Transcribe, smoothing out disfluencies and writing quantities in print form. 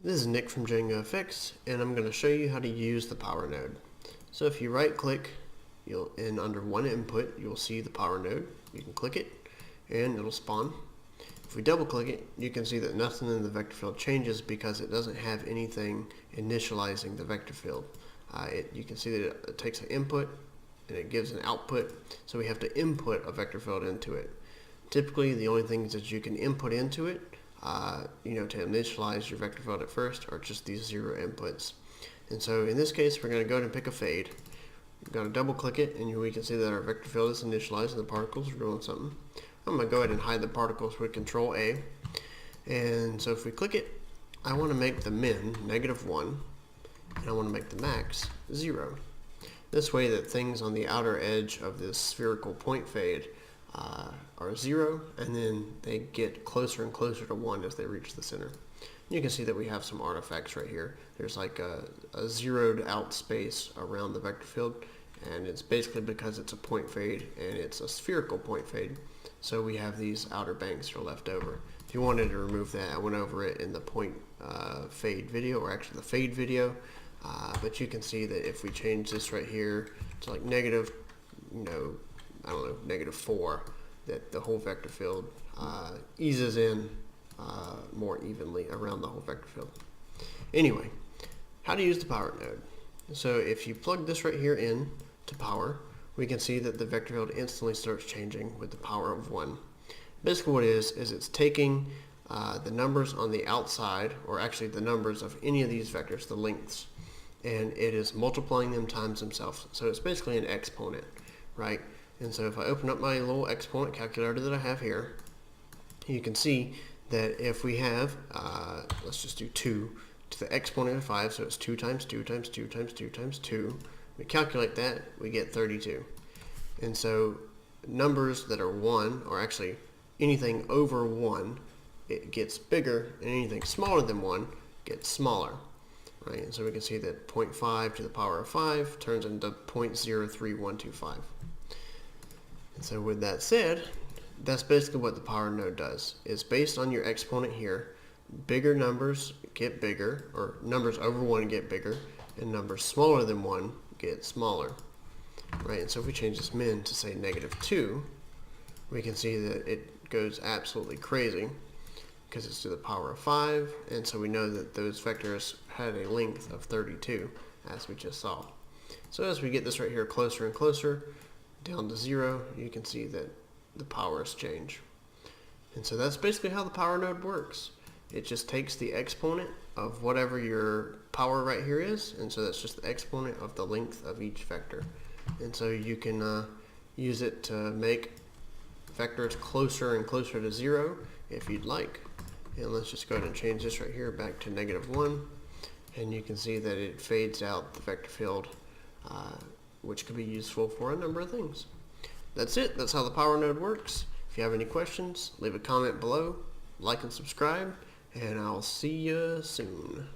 This is Nick from JangaFX, and I'm going to show you how to use the power node. So if you right click, and under one input, you'll see the power node. You can click it and it'll spawn. If we double click it, you can see that nothing in the vector field changes because it doesn't have anything initializing the vector field. You can see that it takes an input and it gives an output, so we have to input a vector field into it. Typically, the only things that you can input into it to initialize your vector field at first are just these 0 inputs. And so in this case, we're going to go ahead and pick a fade. We're going to double click it, and we can see that our vector field is initialized and the particles are doing something. I'm going to go ahead and hide the particles with Control A. And so if we click it, I want to make the min -1, and I want to make the max 0. This way that things on the outer edge of this spherical point fade are 0, and then they get closer and closer to 1 as they reach the center. You can see that we have some artifacts right here. There's like a zeroed out space around the vector field, and it's basically because it's a point fade and it's a spherical point fade, so we have these outer banks that are left over. If you wanted to remove that, I went over it in the point fade video, or actually the fade video, but you can see that if we change this right here to like negative, -4, that the whole vector field eases in more evenly around the whole vector field. Anyway, how to use the power node. So if you plug this right here in to power, we can see that the vector field instantly starts changing with the power of 1. Basically what it is it's taking the numbers on the outside, or actually the numbers of any of these vectors, the lengths, and it is multiplying them times themselves. So it's basically an exponent, right? And so if I open up my little exponent calculator that I have here, you can see that if we have, let's just do 2 to the exponent of 5, so it's 2 times 2 times 2 times 2 times 2. We calculate that, we get 32. And so numbers that are 1, or actually anything over 1, it gets bigger, and anything smaller than 1 gets smaller. Right? And so we can see that 0.5 to the power of 5 turns into 0.03125. And so with that said, that's basically what the power node does. It's based on your exponent here. Bigger numbers get bigger, or numbers over 1 get bigger, and numbers smaller than 1 get smaller. Right? And so if we change this min to say -2, we can see that it goes absolutely crazy because it's to the power of 5, and so we know that those vectors had a length of 32, as we just saw. So as we get this right here closer and closer, down to 0, you can see that the powers change. And so that's basically how the power node works. It just takes the exponent of whatever your power right here is, and so that's just the exponent of the length of each vector. And so you can use it to make vectors closer and closer to 0 if you'd like. And let's just go ahead and change this right here back to -1, and you can see that it fades out the vector field, which could be useful for a number of things. That's it. That's how the power node works. If you have any questions, leave a comment below, like and subscribe, and I'll see you soon.